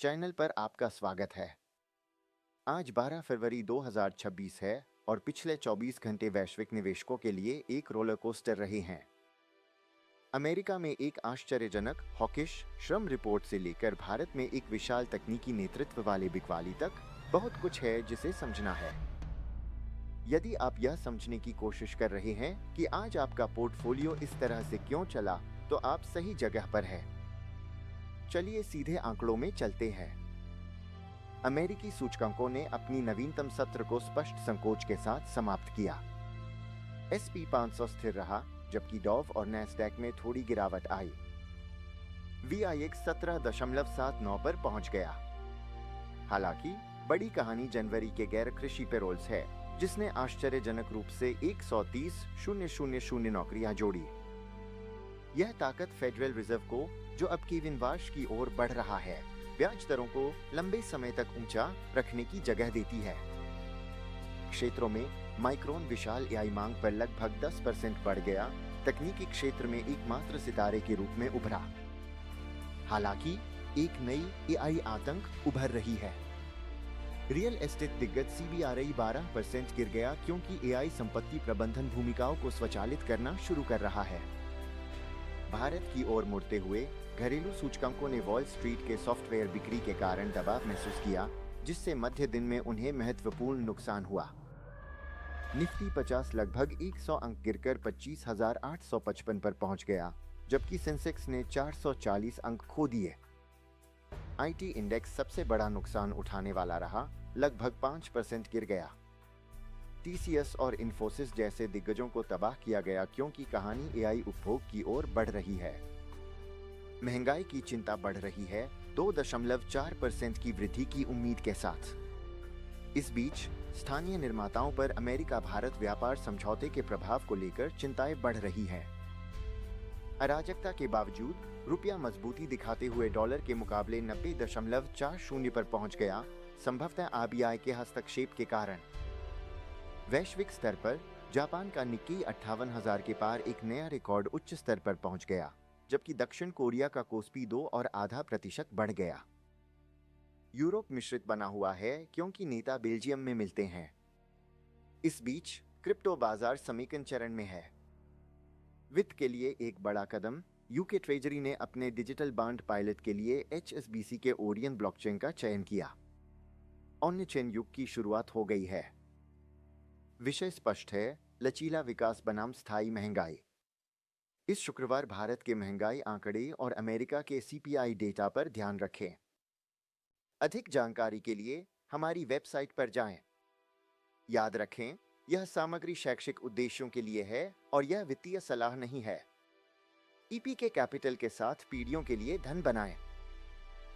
Channel पर आपका स्वागत है। आज 12 फरवरी 2026 है और पिछले 24 घंटे वैश्विक निवेशकों के लिए एक रोलर कोस्टर रहे हैं। अमेरिका में एक आश्चर्यजनक हॉकिश श्रम रिपोर्ट से लेकर भारत में एक विशाल तकनीकी नेतृत्व वाले बिकवाली तक बहुत कुछ है जिसे समझना है। यदि आप यह समझने की कोशिश कर रहे हैं कि आज आपका पोर्टफोलियो इस तरह से क्यों चला, तो आप सही जगह पर हैं। चलिए सीधे आंकड़ों में चलते हैं। अमेरिकी सूचकांकों ने अपनी नवीनतम सत्र को स्पष्ट संकोच के साथ समाप्त किया। S&P 500 स्थिर रहा, जबकि डॉव और नैस्डैक में थोड़ी गिरावट आई। VIX 17.79 पर पहुंच गया। हालांकि बड़ी कहानी जनवरी के गैर कृषि पेरोल्स है, जिसने आश्चर्यजनक रूप से 130,000 नौकरियां जोड़ी। यह ताकत फेडरल रिजर्व को, जो अब कीविन वाश की ओर बढ़ रहा है, ब्याज दरों को लंबे समय तक ऊंचा रखने की जगह देती है। क्षेत्रों में माइक्रोन विशाल AI मांग पर लगभग 10% बढ़ गया, तकनीकी क्षेत्र में एकमात्र सितारे के रूप में उभरा। हालांकि एक नई AI आतंक उभर रही है। रियल एस्टेट दिग्गज CBRE 12% गिर गया क्योंकि AI संपत्ति प्रबंधन भूमिकाओं को स्वचालित करना शुरू कर रहा है। भारत की ओर मुड़ते हुए घरेलू सूचकांकों ने वॉल स्ट्रीट के सॉफ्टवेयर बिक्री के कारण दबाव महसूस किया, जिससे मध्य दिन में उन्हें महत्वपूर्ण नुकसान हुआ। निफ्टी 50 लगभग 100 अंक गिरकर 25,855 पर पहुंच गया, जबकि सेंसेक्स ने 440 अंक खो दिए। IT इंडेक्स सबसे बड़ा नुकसान उठाने वाला रहा, लगभग 5% गिर गया। TCS और इन्फोसिस जैसे दिग्गजों को तबाह किया गया क्योंकि कहानी AI उपभोग की ओर बढ़ रही है। महंगाई की चिंता बढ़ रही है, 2.4% की वृद्धि की उम्मीद के साथ। इस बीच स्थानीय निर्माताओं पर अमेरिका भारत व्यापार समझौते के प्रभाव को लेकर चिंताएं बढ़ रही हैं। अराजकता के बावजूद रुपया मजबूती दिखाते हुए डॉलर के मुकाबले 90.40 पर पहुंच गया, संभवतः RBI के हस्तक्षेप के कारण। वैश्विक स्तर पर जापान का निक्की 58,000 के पार एक नया रिकॉर्ड उच्च स्तर पर पहुंच गया, जबकि दक्षिण कोरिया का कोस्पी 2.5% बढ़ गया। यूरोप मिश्रित बना हुआ है क्योंकि नेता बेल्जियम में मिलते हैं। इस बीच क्रिप्टो बाजार समेकन चरण में है। वित्त के लिए एक बड़ा कदम, यूके ट्रेजरी ने अपने डिजिटल बॉन्ड पायलट के लिए HSBC के ओरियन ब्लॉकचेन का चयन किया। ऑन चेन युग की शुरुआत हो गई है। विषय स्पष्ट है, लचीला विकास बनाम स्थायी महंगाई। इस शुक्रवार भारत के महंगाई आंकड़े और अमेरिका के CPI डेटा पर ध्यान रखें। अधिक जानकारी के लिए हमारी वेबसाइट पर जाएं। याद रखें, यह सामग्री शैक्षिक उद्देश्यों के लिए है और यह वित्तीय सलाह नहीं है। EPK कैपिटल के साथ पीढ़ियों के लिए धन बनाएं।